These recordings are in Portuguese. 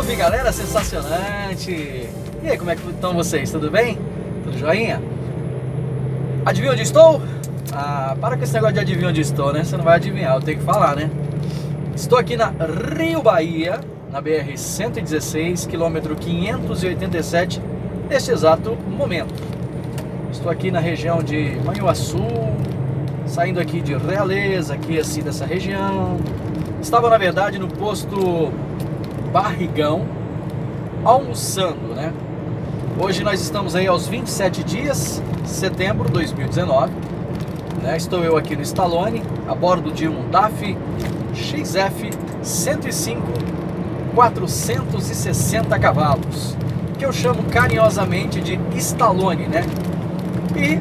Salve, galera sensacionante! E aí, como é que estão vocês? Tudo bem? Tudo joinha? Adivinha onde estou? Ah, para com esse negócio de adivinha onde estou, né? Você não vai adivinhar, eu tenho que falar, né? Estou aqui na Rio Bahia, na BR-116, quilômetro 587, neste exato momento. Estou aqui na região de Manhuaçu, saindo aqui de Realeza, aqui assim dessa região. Estava, na verdade, no posto Barrigão, almoçando, né? Hoje nós estamos aí aos 27 dias, setembro de 2019, né? Estou eu aqui no Stallone, a bordo de um DAF XF 105 460 cavalos, que eu chamo carinhosamente de Stallone, né? E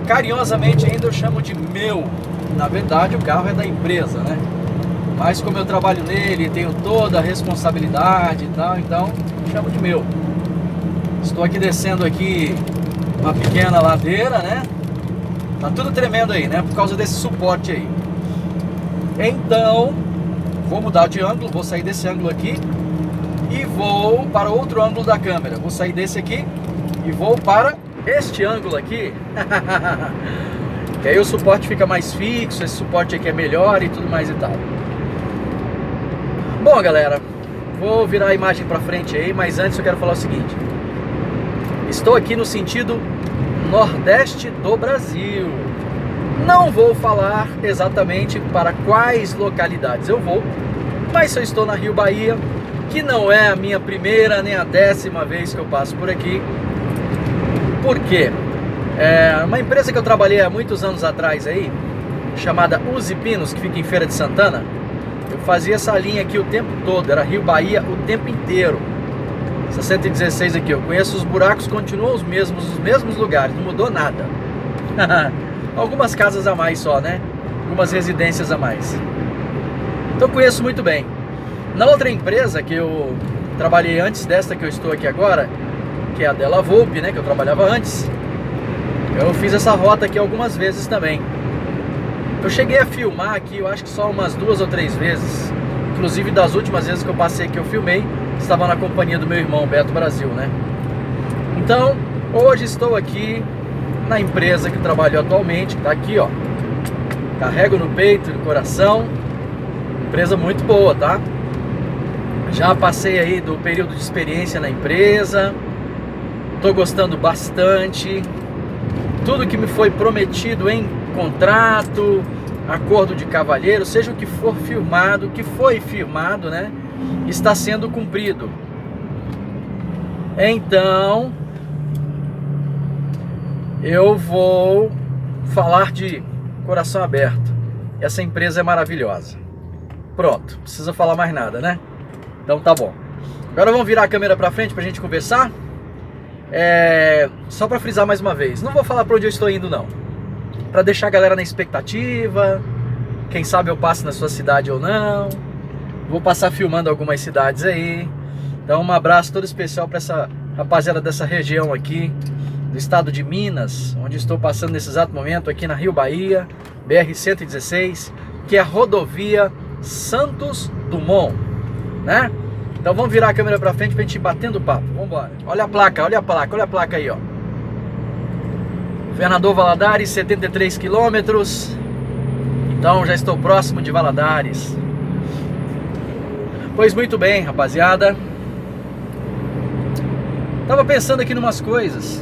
carinhosamente ainda eu chamo de meu. Na verdade o carro é da empresa, né? Mas como eu trabalho nele, tenho toda a responsabilidade e tal, então chamo de meu. Estou aqui descendo aqui uma pequena ladeira, né? Tá tudo tremendo aí, né? Por causa desse suporte aí. Então, vou mudar de ângulo, vou sair desse ângulo aqui e vou para outro ângulo da câmera. Vou sair desse aqui e vou para este ângulo aqui. Que aí o suporte fica mais fixo, esse suporte aqui é melhor e tudo mais e tal. Bom, galera, vou virar a imagem para frente aí, mas antes eu quero falar o seguinte. Estou aqui no sentido nordeste do Brasil. Não vou falar exatamente para quais localidades eu vou, mas eu estou na Rio Bahia, que não é a minha primeira nem a 10ª vez que eu passo por aqui. Por quê? É uma empresa que eu trabalhei há muitos anos atrás aí, chamada Uzi Pinos, que fica em Feira de Santana. Eu fazia essa linha aqui o tempo todo, era Rio Bahia o tempo inteiro. Essa 116 aqui, eu conheço os buracos, continuam os mesmos lugares, não mudou nada. Algumas casas a mais só, né? Algumas residências a mais. Então eu conheço muito bem. Na outra empresa que eu trabalhei antes desta que eu estou aqui agora, que é a Della Volpe, né? Que eu trabalhava antes, eu fiz essa rota aqui algumas vezes também. Eu cheguei a filmar aqui, eu acho que só umas 2 ou 3 vezes. Inclusive das últimas vezes que eu passei que eu filmei, estava na companhia do meu irmão, Beto Brasil, né? Então, hoje estou aqui na empresa que trabalho atualmente, que está aqui, ó. Carrego no peito e no coração. Empresa muito boa, tá? Já passei aí do período de experiência na empresa. Estou gostando bastante. Tudo que me foi prometido em contrato, acordo de cavalheiro, seja o que for firmado, o que foi firmado, né, está sendo cumprido. Então, eu vou falar de coração aberto. Essa empresa é maravilhosa. Pronto, não precisa falar mais nada, né? Então tá bom. Agora vamos virar a câmera pra frente pra gente conversar. Só para frisar mais uma vez, não vou falar para onde eu estou indo não, para deixar a galera na expectativa. Quem sabe eu passo na sua cidade ou não. Vou passar filmando algumas cidades aí. Então um abraço todo especial para essa rapaziada dessa região aqui do estado de Minas, onde estou passando nesse exato momento aqui na Rio Bahia, BR-116, que é a rodovia Santos Dumont, né? Então vamos virar a câmera pra frente pra gente ir batendo papo. Vamos embora. Olha a placa, olha a placa, olha a placa aí, ó. Governador Valadares, 73 quilômetros. Então já estou próximo de Valadares. Pois muito bem, rapaziada. Tava pensando aqui numas coisas.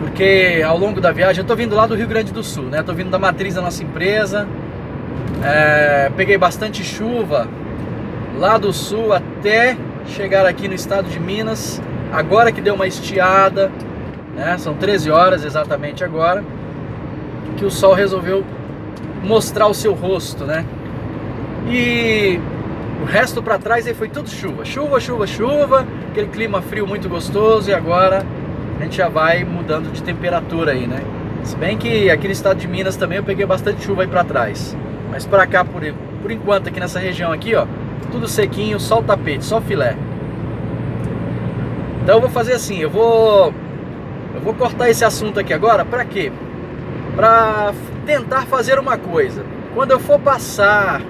Porque ao longo da viagem, eu tô vindo lá do Rio Grande do Sul, né? Tô vindo da matriz da nossa empresa. Peguei bastante chuva lá do sul até chegar aqui no estado de Minas. Agora que deu uma estiada, né? São 13 horas exatamente agora que o sol resolveu mostrar o seu rosto, né? E o resto para trás aí foi tudo chuva, chuva, chuva, chuva, aquele clima frio muito gostoso. E agora a gente já vai mudando de temperatura aí, né? Se bem que aqui no estado de Minas também eu peguei bastante chuva aí para trás, mas para cá por enquanto aqui nessa região aqui, ó, tudo sequinho, só o tapete, só o filé. Então eu vou fazer assim, eu vou cortar esse assunto aqui agora. Para quê? Para tentar fazer uma coisa. Quando eu for passar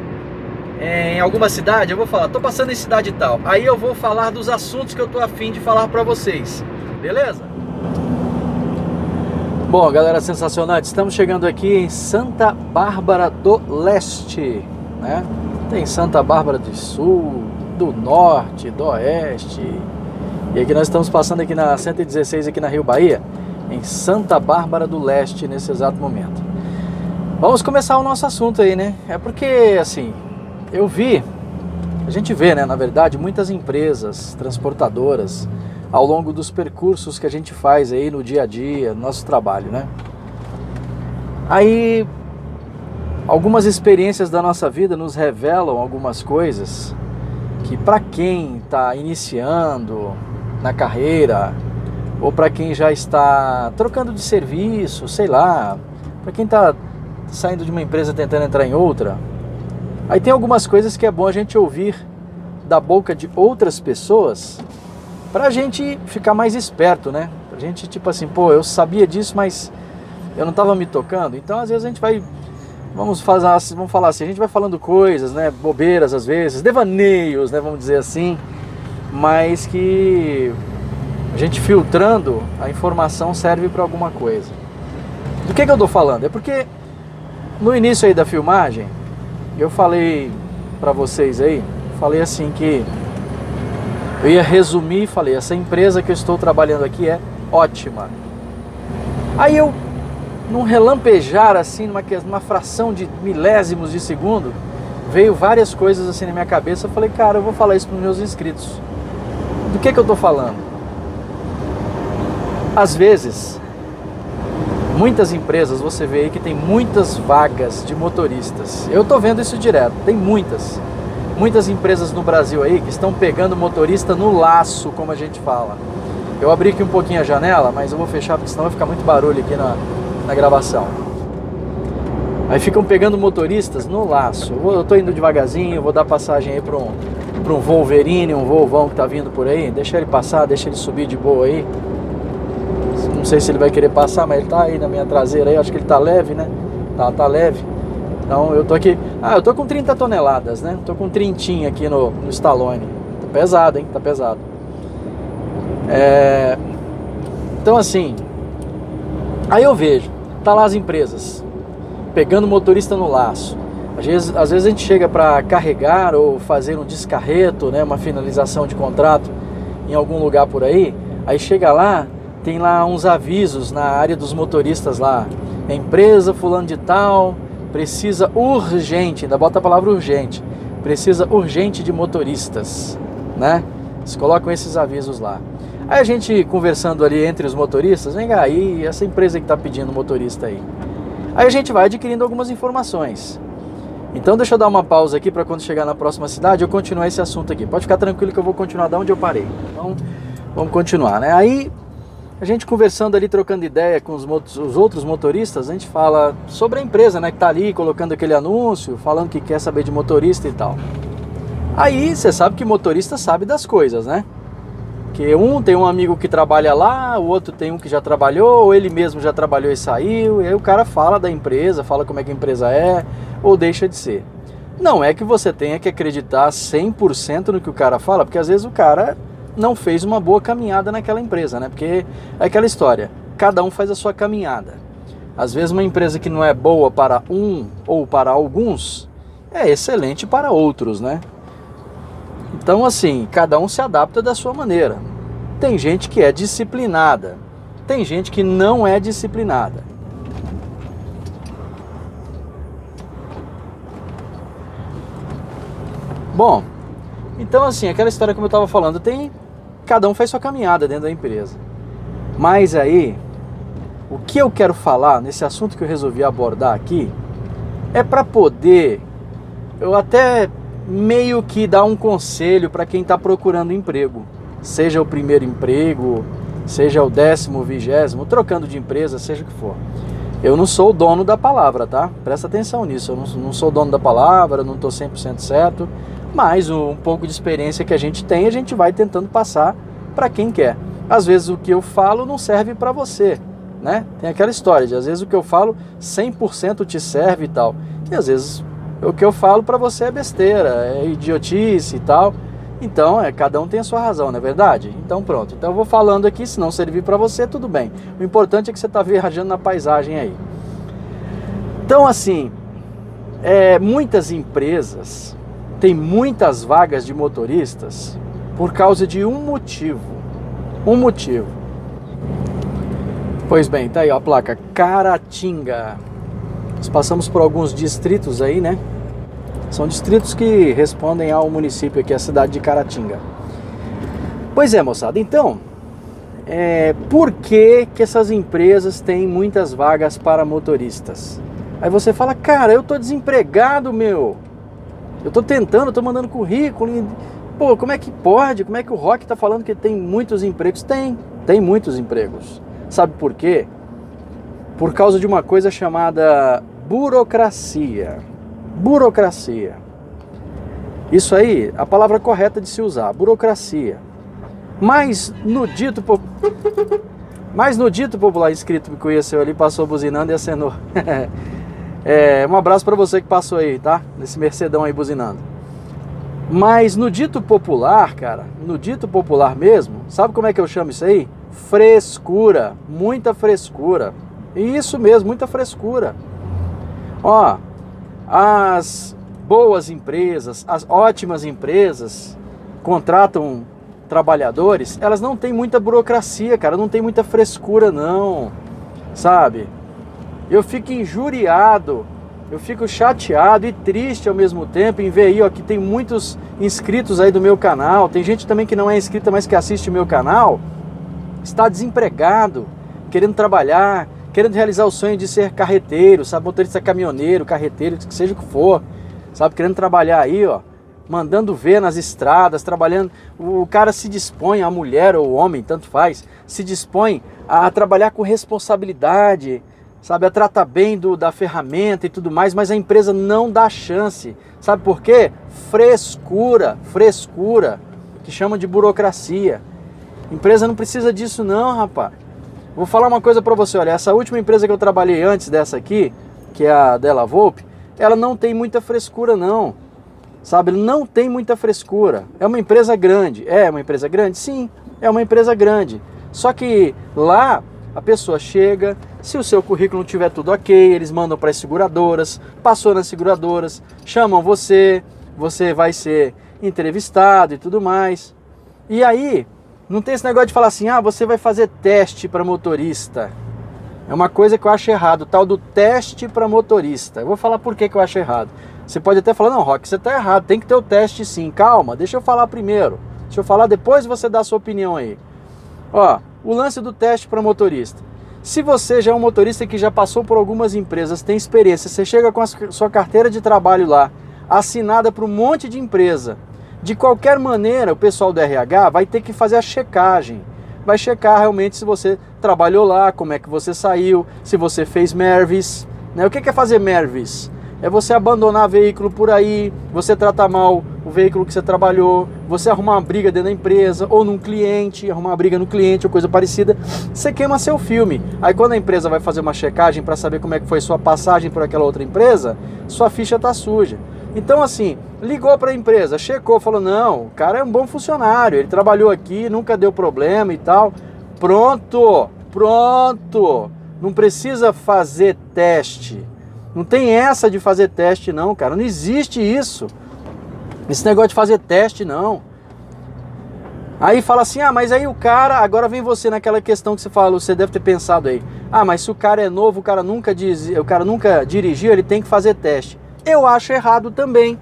em alguma cidade, eu vou falar, tô passando em cidade tal. Aí eu vou falar dos assuntos que eu tô a fim de falar para vocês. Beleza? Bom, galera sensacionante, estamos chegando aqui em Santa Bárbara do Leste, né? Tem Santa Bárbara do Sul, do Norte, do Oeste. E aqui nós estamos passando aqui na 116, aqui na Rio Bahia, em Santa Bárbara do Leste, nesse exato momento. Vamos começar o nosso assunto aí, né? É porque, assim, a gente vê, né, na verdade, muitas empresas transportadoras ao longo dos percursos que a gente faz aí no dia a dia, no nosso trabalho, né? Aí, algumas experiências da nossa vida nos revelam algumas coisas que para quem está iniciando na carreira, ou para quem já está trocando de serviço, sei lá, para quem está saindo de uma empresa tentando entrar em outra, aí tem algumas coisas que é bom a gente ouvir da boca de outras pessoas pra gente ficar mais esperto, né? Pra gente, tipo assim, pô, eu sabia disso, mas eu não tava me tocando. Então, às vezes a gente vai, vamos falar assim, a gente vai falando coisas, né? Bobeiras às vezes, devaneios, né? Vamos dizer assim, mas que a gente filtrando a informação serve pra alguma coisa. Do que eu tô falando? É porque no início aí da filmagem, eu falei pra vocês aí, falei assim que eu ia resumir e falei, essa empresa que eu estou trabalhando aqui é ótima. Aí eu, num relampejar assim, numa fração de milésimos de segundo, veio várias coisas assim na minha cabeça. Eu falei, cara, eu vou falar isso para os meus inscritos. Do que eu estou falando? Às vezes, muitas empresas, você vê aí que tem muitas vagas de motoristas. Eu estou vendo isso direto, tem muitas empresas no Brasil aí que estão pegando motorista no laço, como a gente fala. Eu abri aqui um pouquinho a janela, mas eu vou fechar porque senão vai ficar muito barulho aqui na gravação. Aí ficam pegando motoristas no laço. Eu tô indo devagarzinho, vou dar passagem aí para um Wolverine, um Volvão que tá vindo por aí. Deixa ele passar, deixa ele subir de boa aí. Não sei se ele vai querer passar, mas ele tá aí na minha traseira aí. Acho que ele tá leve, né? Tá leve. Então eu tô aqui, eu tô com 30 toneladas, né? Tô com 30 aqui no Stallone. Tá pesado, hein? Tá pesado. Então assim, aí eu vejo, tá lá as empresas pegando motorista no laço. Às vezes a gente chega para carregar ou fazer um descarreto, né? Uma finalização de contrato em algum lugar por aí. Aí chega lá, tem lá uns avisos na área dos motoristas lá. Empresa fulano de tal precisa urgente, ainda bota a palavra urgente, precisa urgente de motoristas, né? Eles colocam esses avisos lá. Aí a gente conversando ali entre os motoristas, vem cá, aí essa empresa que está pedindo motorista aí. Aí a gente vai adquirindo algumas informações. Então deixa eu dar uma pausa aqui para quando chegar na próxima cidade eu continuar esse assunto aqui. Pode ficar tranquilo que eu vou continuar da onde eu parei. Então vamos continuar, né? Aí a gente conversando ali, trocando ideia com os outros motoristas, a gente fala sobre a empresa, né, que tá ali colocando aquele anúncio, falando que quer saber de motorista e tal. Aí você sabe que motorista sabe das coisas, né? Que tem um amigo que trabalha lá, o outro tem um que já trabalhou, ou ele mesmo já trabalhou e saiu, e aí o cara fala da empresa, fala como é que a empresa é, ou deixa de ser. Não é que você tenha que acreditar 100% no que o cara fala, porque às vezes o cara não fez uma boa caminhada naquela empresa, né? Porque é aquela história, cada um faz a sua caminhada. Às vezes uma empresa que não é boa para um ou para alguns, é excelente para outros, né? Então assim, cada um se adapta da sua maneira. Tem gente que é disciplinada, tem gente que não é disciplinada. Bom, então assim, aquela história como eu estava falando, cada um faz sua caminhada dentro da empresa. Mas aí, o que eu quero falar nesse assunto que eu resolvi abordar aqui é para poder, eu até meio que dar um conselho para quem está procurando emprego. Seja o primeiro emprego, seja o 10º, 20º, trocando de empresa, seja o que for. Eu não sou o dono da palavra, tá? Presta atenção nisso, eu não sou o dono da palavra, não estou 100% certo, mas um pouco de experiência que a gente tem, a gente vai tentando passar para quem quer. Às vezes o que eu falo não serve para você, né? Tem aquela história de às vezes o que eu falo 100% te serve e tal. E às vezes O que eu falo para você é besteira, é idiotice e tal. Então, cada um tem a sua razão, não é verdade? Então pronto, então eu vou falando aqui, se não servir para você, tudo bem. O importante é que você está viajando na paisagem aí. Então assim, muitas empresas têm muitas vagas de motoristas por causa de um motivo. Um motivo. Pois bem, tá aí ó, a placa Caratinga. Nós passamos por alguns distritos aí, né? São distritos que respondem ao município aqui, a cidade de Caratinga. Pois é, moçada, então, por que essas empresas têm muitas vagas para motoristas? Aí você fala, cara, eu tô desempregado, meu. Eu tô tentando, tô mandando currículo. Pô, como é que pode? Como é que o Rock tá falando que tem muitos empregos? Tem muitos empregos. Sabe por quê? Por causa de uma coisa chamada burocracia. Burocracia. Isso aí, a palavra correta de se usar, burocracia. Mas no dito popular, inscrito que conheceu ali, passou buzinando e acenou. Um abraço para você que passou aí, tá? Nesse Mercedão aí buzinando. Mas no dito popular, cara, no dito popular mesmo, sabe como é que eu chamo isso aí? Frescura, muita frescura. Isso mesmo, muita frescura. Ó, as boas empresas, as ótimas empresas contratam trabalhadores, elas não têm muita burocracia, cara, não tem muita frescura não, sabe? Eu fico injuriado, eu fico chateado e triste ao mesmo tempo em ver aí, ó, que tem muitos inscritos aí do meu canal, tem gente também que não é inscrita, mas que assiste o meu canal, está desempregado, querendo trabalhar, querendo realizar o sonho de ser carreteiro, sabe, motorista caminhoneiro, carreteiro, que seja o que for, sabe, querendo trabalhar aí, ó, mandando ver nas estradas, trabalhando, o cara se dispõe, a mulher ou o homem, tanto faz, se dispõe a trabalhar com responsabilidade, sabe, a tratar bem da ferramenta e tudo mais, mas a empresa não dá chance, sabe por quê? Frescura, que chamam de burocracia. Empresa não precisa disso não, rapaz. Vou falar uma coisa para você, olha, essa última empresa que eu trabalhei antes dessa aqui, que é a Della Volpe, ela não tem muita frescura não, sabe, não tem muita frescura. É uma empresa grande, sim, é uma empresa grande, só que lá a pessoa chega, se o seu currículo não tiver tudo ok, eles mandam para as seguradoras, passou nas seguradoras, chamam você vai ser entrevistado e tudo mais, e aí não tem esse negócio de falar assim, você vai fazer teste para motorista. É uma coisa que eu acho errado, o tal do teste para motorista. Eu vou falar por que eu acho errado. Você pode até falar, não, Rock, você está errado, tem que ter o teste sim. Calma, deixa eu falar primeiro. Deixa eu falar, depois você dá a sua opinião aí. Ó, o lance do teste para motorista. Se você já é um motorista que já passou por algumas empresas, tem experiência, você chega com a sua carteira de trabalho lá, assinada por um monte de empresa, de qualquer maneira, o pessoal do RH vai ter que fazer a checagem. Vai checar realmente se você trabalhou lá, como é que você saiu, se você fez MERVIS. Né? O que é fazer MERVIS? É você abandonar veículo por aí, você tratar mal o veículo que você trabalhou, você arrumar uma briga dentro da empresa, ou num cliente, arrumar uma briga no cliente ou coisa parecida, você queima seu filme. Aí quando a empresa vai fazer uma checagem para saber como é que foi sua passagem por aquela outra empresa, sua ficha está suja. Então assim, ligou para a empresa, checou, falou, não, o cara é um bom funcionário, ele trabalhou aqui, nunca deu problema e tal. Pronto, não precisa fazer teste. Não tem essa de fazer teste não, cara, não existe isso. Esse negócio de fazer teste não. Aí fala assim, mas aí o cara, agora vem você naquela questão que você falou, você deve ter pensado aí. Mas se o cara é novo, o cara nunca dirigiu, ele tem que fazer teste. Eu acho errado também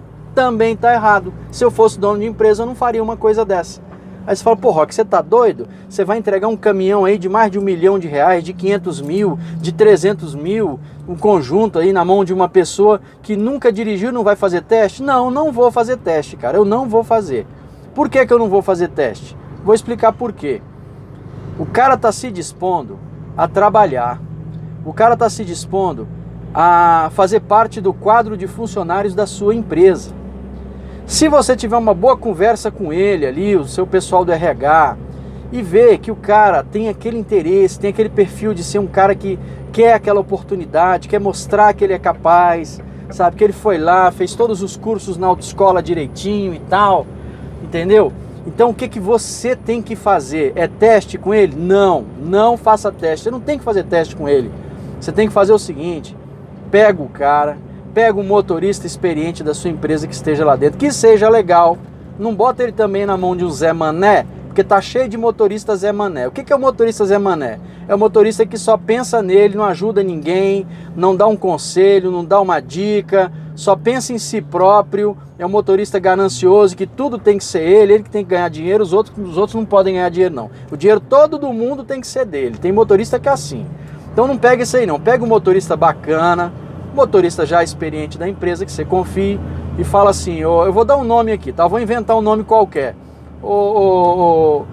tá errado. Se eu fosse dono de empresa, eu não faria uma coisa dessa. Aí você fala, pô, Rock, você tá doido? Você vai entregar um caminhão aí de mais de R$1 milhão, de 500 mil, de 300 mil, um conjunto aí na mão de uma pessoa que nunca dirigiu, não vai fazer teste? Não vou fazer teste, cara, eu não vou fazer. Por que eu não vou fazer teste? Vou explicar por quê. O cara tá se dispondo a trabalhar, o cara tá se dispondo a fazer parte do quadro de funcionários da sua empresa. Se você tiver uma boa conversa com ele ali, o seu pessoal do RH, e ver que o cara tem aquele interesse, tem aquele perfil de ser um cara que quer aquela oportunidade, quer mostrar que ele é capaz, sabe? Que ele foi lá, fez todos os cursos na autoescola direitinho e tal, entendeu? Então o que que você tem que fazer? É teste com ele? Não, não faça teste. Você não tem que fazer teste com ele. Você tem que fazer o seguinte: pega o cara, pega um motorista experiente da sua empresa que esteja lá dentro, que seja legal. Não bota ele também na mão de um Zé Mané, porque tá cheio de motorista Zé Mané. O que que é o motorista Zé Mané? É o motorista que só pensa nele, não ajuda ninguém, não dá um conselho, não dá uma dica, só pensa em si próprio. É um motorista ganancioso, que tudo tem que ser ele que tem que ganhar dinheiro, os outros não podem ganhar dinheiro não. O dinheiro todo do mundo tem que ser dele. Tem motorista que é assim. Então não pega isso aí não, pega um motorista bacana, motorista já experiente da empresa, que você confie, e fala assim: eu vou dar um nome aqui, tá? Eu vou inventar um nome qualquer. Ô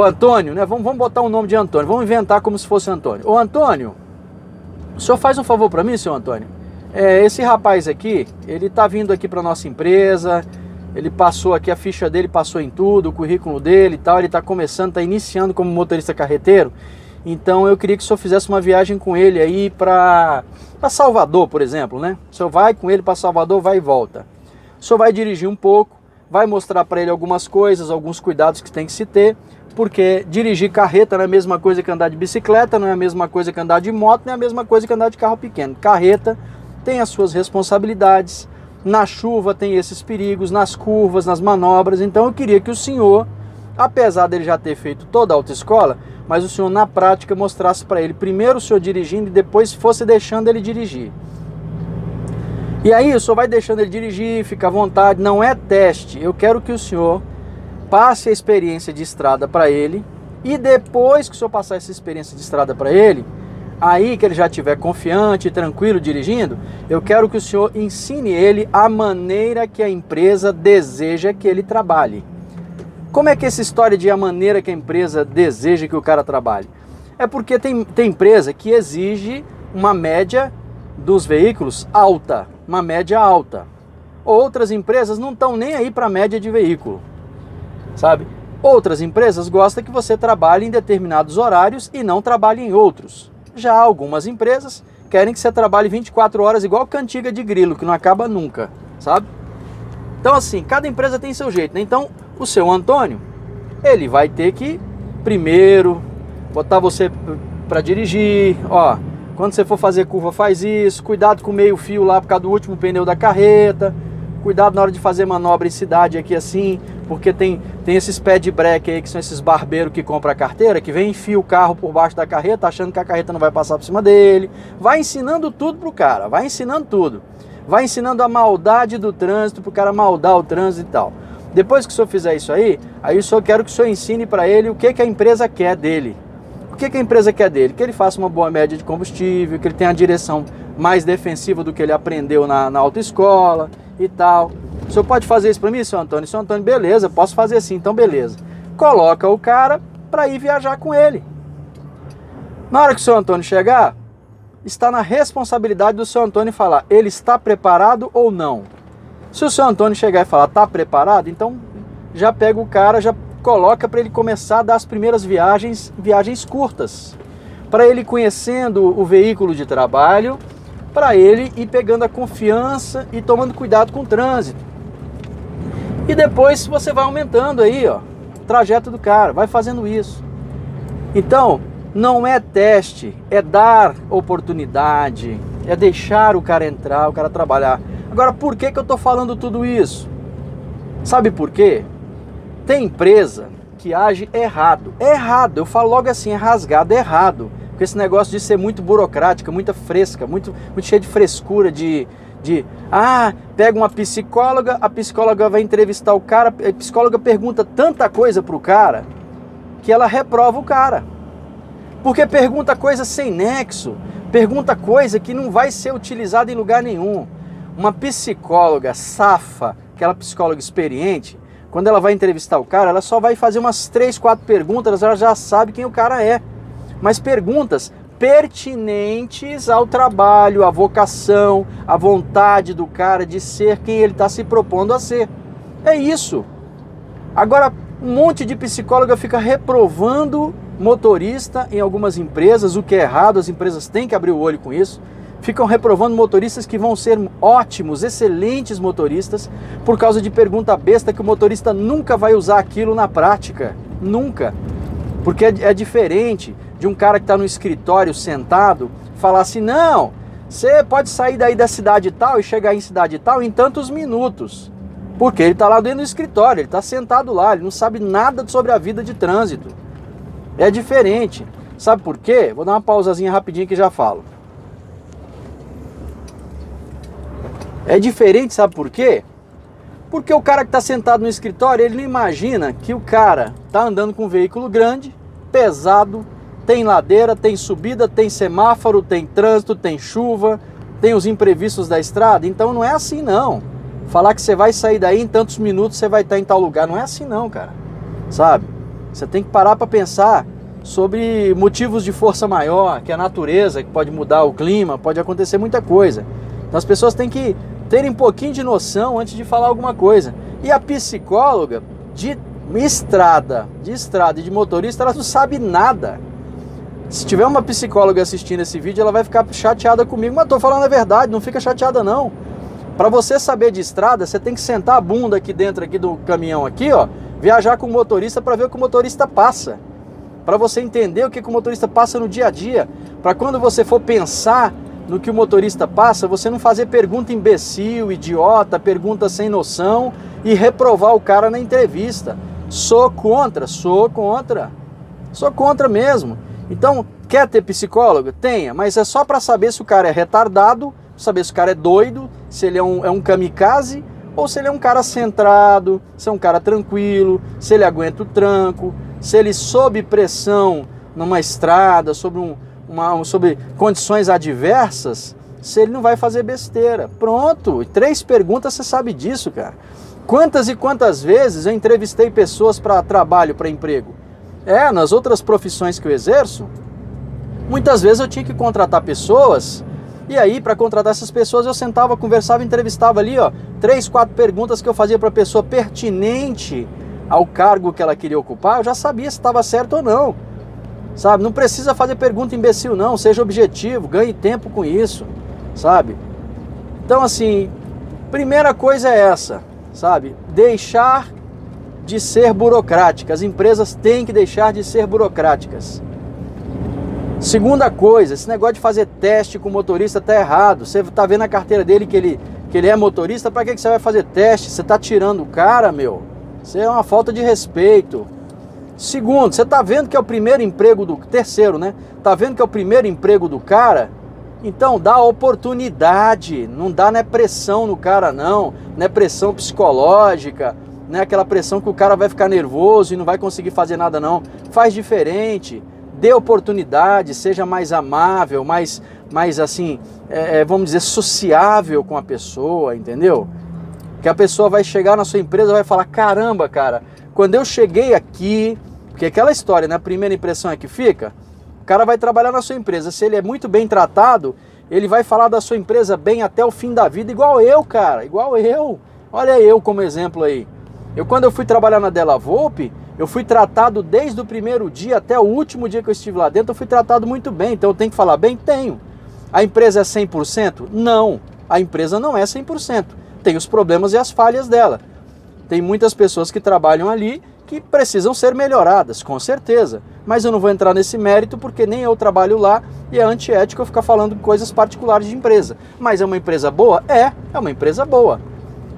Antônio, né? Vamos botar um nome de Antônio, vamos inventar como se fosse Antônio. Ô Antônio, o senhor faz um favor para mim, senhor Antônio? Esse rapaz aqui, ele tá vindo aqui para nossa empresa, ele passou aqui, a ficha dele passou em tudo, o currículo dele e tal, ele tá começando, tá iniciando como motorista carreteiro. Então eu queria que o senhor fizesse uma viagem com ele aí para Salvador, por exemplo, né? O senhor vai com ele para Salvador, vai e volta. O senhor vai dirigir um pouco, vai mostrar para ele algumas coisas, alguns cuidados que tem que se ter, porque dirigir carreta não é a mesma coisa que andar de bicicleta, não é a mesma coisa que andar de moto, não é a mesma coisa que andar de carro pequeno. Carreta tem as suas responsabilidades, na chuva tem esses perigos, nas curvas, nas manobras. Então eu queria que o senhor, apesar dele já ter feito toda a autoescola, mas o senhor na prática mostrasse para ele primeiro o senhor dirigindo e depois fosse deixando ele dirigir. E aí o senhor vai deixando ele dirigir, fica à vontade, não é teste. Eu quero que o senhor passe a experiência de estrada para ele, e depois que o senhor passar essa experiência de estrada para ele, aí que ele já estiver confiante, tranquilo dirigindo, eu quero que o senhor ensine ele a maneira que a empresa deseja que ele trabalhe. Como é que essa história de a maneira que a empresa deseja que o cara trabalhe? É porque tem empresa que exige uma média dos veículos alta, uma média alta. Outras empresas não estão nem aí para a média de veículo, sabe? Outras empresas gostam que você trabalhe em determinados horários e não trabalhe em outros. Já algumas empresas querem que você trabalhe 24 horas igual cantiga de grilo, que não acaba nunca, sabe? Então assim, cada empresa tem seu jeito, né? Então o seu Antônio, ele vai ter que primeiro botar você para dirigir, ó, quando você for fazer curva faz isso, cuidado com o meio fio lá por causa do último pneu da carreta, cuidado na hora de fazer manobra em cidade aqui assim, porque tem esses pé de breque aí que são esses barbeiros que compram a carteira, que vem e enfia o carro por baixo da carreta achando que a carreta não vai passar por cima dele. Vai ensinando tudo pro cara, vai ensinando tudo. Vai ensinando a maldade do trânsito pro cara maldar o trânsito e tal. Depois que o senhor fizer isso aí eu só quero que o senhor ensine para ele o que a empresa quer dele. O que a empresa quer dele? Que ele faça uma boa média de combustível, que ele tenha a direção mais defensiva do que ele aprendeu na autoescola e tal. O senhor pode fazer isso para mim, senhor Antônio? Senhor Antônio, beleza, posso fazer sim, então beleza. Coloca o cara para ir viajar com ele. Na hora que o senhor Antônio chegar, está na responsabilidade do senhor Antônio falar, ele está preparado ou não. Se o senhor Antônio chegar e falar, está preparado, então já pega o cara, já coloca para ele começar a dar as primeiras viagens curtas. Para ele conhecendo o veículo de trabalho, para ele ir pegando a confiança e tomando cuidado com o trânsito. E depois você vai aumentando aí, ó, o trajeto do cara, vai fazendo isso. Então, não é teste, é dar oportunidade, é deixar o cara entrar, o cara trabalhar. Agora, por que eu estou falando tudo isso? Sabe por quê? Tem empresa que age errado. É errado, eu falo logo assim, é rasgado, é errado. Porque esse negócio de ser muito burocrática, muito fresca, muito cheia de frescura, pega uma psicóloga, a psicóloga vai entrevistar o cara, a psicóloga pergunta tanta coisa pro cara, que ela reprova o cara. Porque pergunta coisa sem nexo, pergunta coisa que não vai ser utilizada em lugar nenhum. Uma psicóloga safa, aquela psicóloga experiente, quando ela vai entrevistar o cara, ela só vai fazer umas 3, 4 perguntas, ela já sabe quem o cara é. Mas perguntas pertinentes ao trabalho, à vocação, à vontade do cara de ser quem ele está se propondo a ser. É isso. Agora, um monte de psicóloga fica reprovando motorista em algumas empresas, o que é errado, as empresas têm que abrir o olho com isso. ficam reprovando motoristas que vão ser ótimos, excelentes motoristas, por causa de pergunta besta que o motorista nunca vai usar aquilo na prática. Nunca. Porque é diferente de um cara que está no escritório sentado falar assim, não, você pode sair daí da cidade tal e chegar em cidade tal em tantos minutos. Porque ele está lá dentro do escritório, ele está sentado lá, ele não sabe nada sobre a vida de trânsito. É diferente. Sabe por quê? Vou dar uma pausazinha rapidinho que já falo. É diferente, sabe por quê? Porque o cara que está sentado no escritório, ele não imagina que o cara está andando com um veículo grande, pesado, tem ladeira, tem subida, tem semáforo, tem trânsito, tem chuva, tem os imprevistos da estrada. Então não é assim não. Falar que você vai sair daí em tantos minutos, você vai estar em tal lugar. Não é assim não, cara. Sabe? Você tem que parar para pensar sobre motivos de força maior, que é a natureza, que pode mudar o clima, pode acontecer muita coisa. Então as pessoas têm que terem um pouquinho de noção antes de falar alguma coisa. E a psicóloga de estrada e de motorista, ela não sabe nada. Se tiver uma psicóloga assistindo esse vídeo, ela vai ficar chateada comigo. Mas tô falando a verdade, não fica chateada não. Para você saber de estrada, você tem que sentar a bunda aqui dentro aqui do caminhão aqui, ó, viajar com o motorista para ver o que o motorista passa. Para você entender o que o motorista passa no dia a dia. Para quando você for pensar no que o motorista passa, você não fazer pergunta imbecil, idiota, pergunta sem noção e reprovar o cara na entrevista. Sou contra mesmo. Então, quer ter psicólogo? Tenha, mas é só para saber se o cara é retardado, saber se o cara é doido, se ele é um kamikaze, ou se ele é um cara centrado, se é um cara tranquilo, se ele aguenta o tranco, se ele sob pressão numa estrada, sobre condições adversas, se ele não vai fazer besteira. Pronto, 3 perguntas, você sabe disso, cara. Quantas e quantas vezes eu entrevistei pessoas para trabalho, para emprego? Nas outras profissões que eu exerço, muitas vezes eu tinha que contratar pessoas, e aí para contratar essas pessoas eu sentava, conversava, entrevistava ali, ó, 3, 4 perguntas que eu fazia para a pessoa pertinente ao cargo que ela queria ocupar, eu já sabia se estava certo ou não. Sabe, não precisa fazer pergunta imbecil não, seja objetivo, ganhe tempo com isso, sabe? Então assim, primeira coisa é essa, sabe? Deixar de ser burocrática, as empresas têm que deixar de ser burocráticas. Segunda coisa, esse negócio de fazer teste com o motorista tá errado, você tá vendo a carteira dele que ele é motorista, para que você vai fazer teste? Você tá tirando o cara, meu? Isso é uma falta de respeito. Segundo, você tá vendo que é o primeiro emprego do... Terceiro, né? Tá vendo que é o primeiro emprego do cara? Então dá oportunidade, não dá pressão no cara não é pressão psicológica, não é aquela pressão que o cara vai ficar nervoso e não vai conseguir fazer nada não. Faz diferente, dê oportunidade, seja mais amável, mais assim, vamos dizer, sociável com a pessoa, entendeu? Que a pessoa vai chegar na sua empresa e vai falar, caramba, cara, quando eu cheguei aqui, porque aquela história, né, a primeira impressão é que fica, o cara vai trabalhar na sua empresa, se ele é muito bem tratado, ele vai falar da sua empresa bem até o fim da vida, igual eu, cara, igual eu. Olha eu como exemplo aí. Quando eu fui trabalhar na Della Volpe, eu fui tratado desde o primeiro dia até o último dia que eu estive lá dentro, eu fui tratado muito bem, então eu tenho que falar bem? Tenho. A empresa é 100%? Não, a empresa não é 100%. Tem os problemas e as falhas dela. Tem muitas pessoas que trabalham ali que precisam ser melhoradas, com certeza. Mas eu não vou entrar nesse mérito porque nem eu trabalho lá e é antiético eu ficar falando coisas particulares de empresa. Mas é uma empresa boa? É uma empresa boa.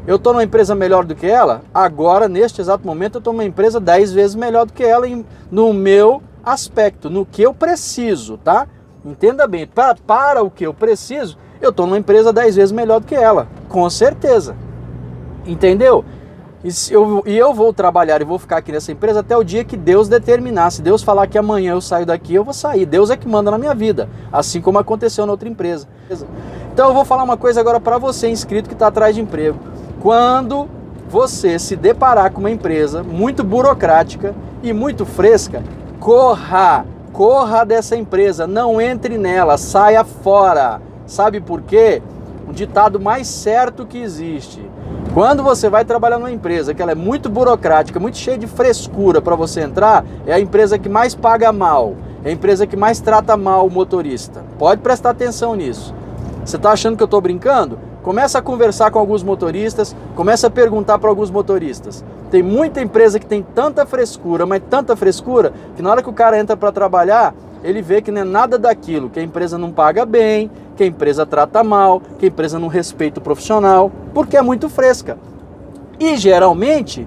Eu estou numa empresa melhor do que ela? Agora, neste exato momento, eu estou numa empresa 10 vezes melhor do que ela no meu aspecto, no que eu preciso, tá? Entenda bem, para o que eu preciso, eu estou numa empresa 10 vezes melhor do que ela, com certeza. Entendeu? E eu vou trabalhar e vou ficar aqui nessa empresa até o dia que Deus determinar. Se Deus falar que amanhã eu saio daqui, eu vou sair. Deus é que manda na minha vida, assim como aconteceu na outra empresa. Então eu vou falar uma coisa agora para você, inscrito que está atrás de emprego. Quando você se deparar com uma empresa muito burocrática e muito fresca, corra dessa empresa, não entre nela, saia fora. Sabe por quê? Um ditado mais certo que existe. Quando você vai trabalhar numa empresa que ela é muito burocrática, muito cheia de frescura para você entrar, é a empresa que mais paga mal, é a empresa que mais trata mal o motorista. Pode prestar atenção nisso. Você está achando que eu estou brincando? Começa a conversar com alguns motoristas, começa a perguntar para alguns motoristas. Tem muita empresa que tem tanta frescura, mas tanta frescura, que na hora que o cara entra para trabalhar, ele vê que não é nada daquilo, que a empresa não paga bem, que a empresa trata mal, que a empresa não respeita o profissional, porque é muito fresca. E geralmente,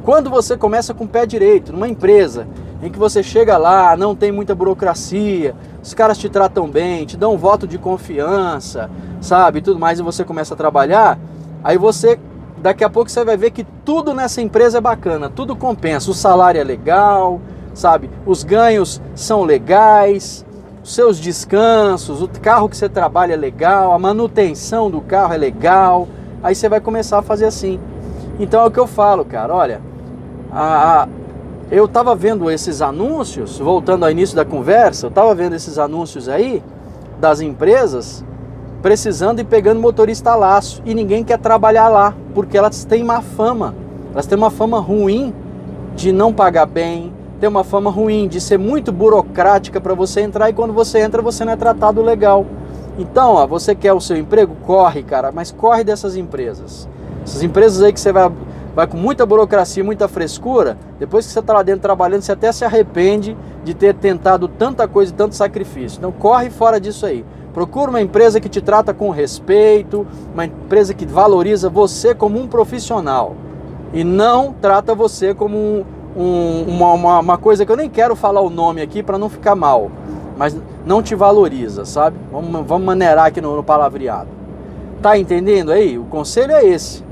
quando você começa com o pé direito, numa empresa em que você chega lá, não tem muita burocracia, os caras te tratam bem, te dão um voto de confiança, sabe, e tudo mais, e você começa a trabalhar, aí você, daqui a pouco você vai ver que tudo nessa empresa é bacana, tudo compensa, o salário é legal, sabe, os ganhos são legais, os seus descansos, o carro que você trabalha é legal, a manutenção do carro é legal, aí você vai começar a fazer assim. Então é o que eu falo, cara, olha, eu estava vendo esses anúncios, voltando ao início da conversa, eu estava vendo esses anúncios aí, das empresas, precisando e pegando motorista a laço, e ninguém quer trabalhar lá, porque elas têm má fama, elas têm uma fama ruim de não pagar bem, tem uma fama ruim de ser muito burocrática para você entrar, e quando você entra você não é tratado legal. Então, ó, você quer o seu emprego? Corre, cara, mas corre dessas empresas. Essas empresas aí que você vai com muita burocracia, muita frescura, depois que você está lá dentro trabalhando, você até se arrepende de ter tentado tanta coisa e tanto sacrifício. Então corre fora disso aí. Procura uma empresa que te trata com respeito, uma empresa que valoriza você como um profissional e não trata você como uma coisa que eu nem quero falar o nome aqui para não ficar mal, mas não te valoriza, sabe? Vamos maneirar aqui no palavreado. Tá entendendo aí? O conselho é esse.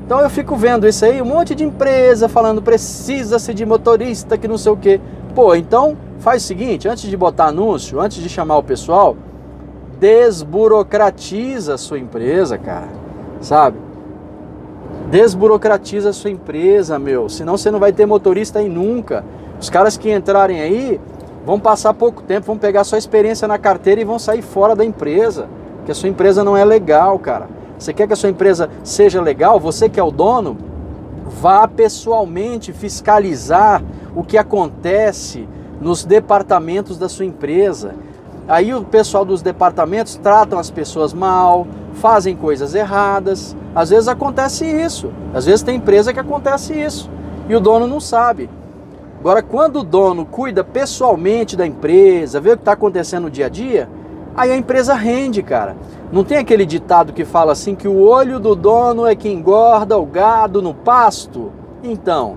Então eu fico vendo isso aí, um monte de empresa falando precisa-se de motorista que não sei o que. Pô, então faz o seguinte, antes de botar anúncio, antes de chamar o pessoal, desburocratiza a sua empresa, cara, sabe? Desburocratiza a sua empresa, meu, senão você não vai ter motorista aí nunca. Os caras que entrarem aí vão passar pouco tempo, vão pegar sua experiência na carteira e vão sair fora da empresa, porque a sua empresa não é legal, cara. Você quer que a sua empresa seja legal? Você que é o dono, vá pessoalmente fiscalizar o que acontece nos departamentos da sua empresa. Aí o pessoal dos departamentos tratam as pessoas mal, fazem coisas erradas. Às vezes acontece isso. Às vezes tem empresa que acontece isso e o dono não sabe. Agora, quando o dono cuida pessoalmente da empresa, vê o que está acontecendo no dia a dia, aí a empresa rende, cara. Não tem aquele ditado que fala assim que o olho do dono é que engorda o gado no pasto? Então,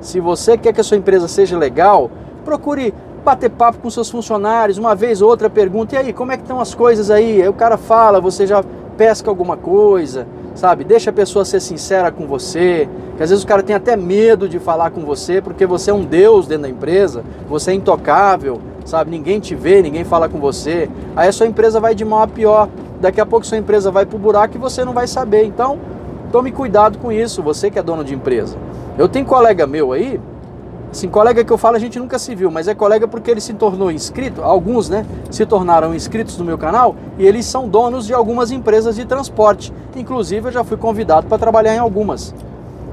se você quer que a sua empresa seja legal, procure bater papo com seus funcionários, uma vez ou outra pergunta, e aí, como é que estão as coisas aí? Aí o cara fala, você já pesca alguma coisa, sabe? Deixa a pessoa ser sincera com você, que às vezes o cara tem até medo de falar com você, porque você é um deus dentro da empresa, você é intocável, sabe? Ninguém te vê, ninguém fala com você, aí a sua empresa vai de mal a pior. Daqui a pouco sua empresa vai pro buraco e você não vai saber. Então, tome cuidado com isso, você que é dono de empresa. Eu tenho colega meu aí, assim, colega que eu falo a gente nunca se viu, mas é colega porque ele se tornou inscrito, alguns, né, se tornaram inscritos no meu canal e eles são donos de algumas empresas de transporte. Inclusive eu já fui convidado para trabalhar em algumas.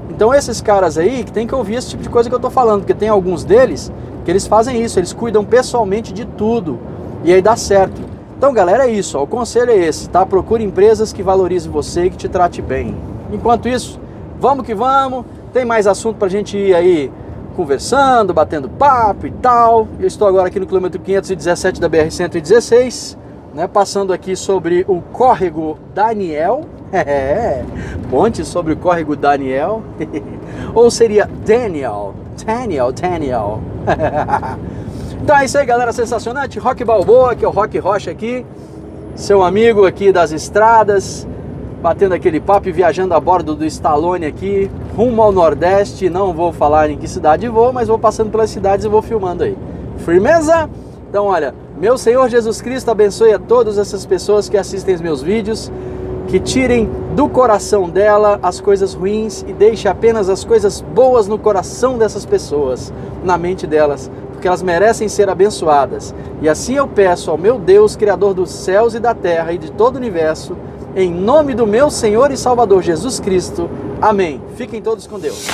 Então esses caras aí que tem que ouvir esse tipo de coisa que eu tô falando, porque tem alguns deles que eles fazem isso, eles cuidam pessoalmente de tudo e aí dá certo. Então, galera, é isso, ó, o conselho é esse, tá? Procure empresas que valorizem você e que te trate bem. Enquanto isso, vamos que vamos, tem mais assunto pra gente ir aí conversando, batendo papo e tal. Eu estou agora aqui no quilômetro 517 da BR-116, né, passando aqui sobre o Córrego Daniel, ponte sobre o Córrego Daniel, ou seria Daniel. Então é isso aí, galera, sensacionante. Rock Balboa, que é o Rock Rocha aqui, seu amigo aqui das estradas, batendo aquele papo e viajando a bordo do Stallone aqui, rumo ao Nordeste. Não vou falar em que cidade vou, mas vou passando pelas cidades e vou filmando aí. Firmeza? Então olha, meu Senhor Jesus Cristo abençoe a todas essas pessoas que assistem os meus vídeos, que tirem do coração dela as coisas ruins e deixe apenas as coisas boas no coração dessas pessoas, na mente delas, porque elas merecem ser abençoadas. E assim eu peço ao meu Deus, Criador dos céus e da terra e de todo o universo, em nome do meu Senhor e Salvador Jesus Cristo. Amém. Fiquem todos com Deus.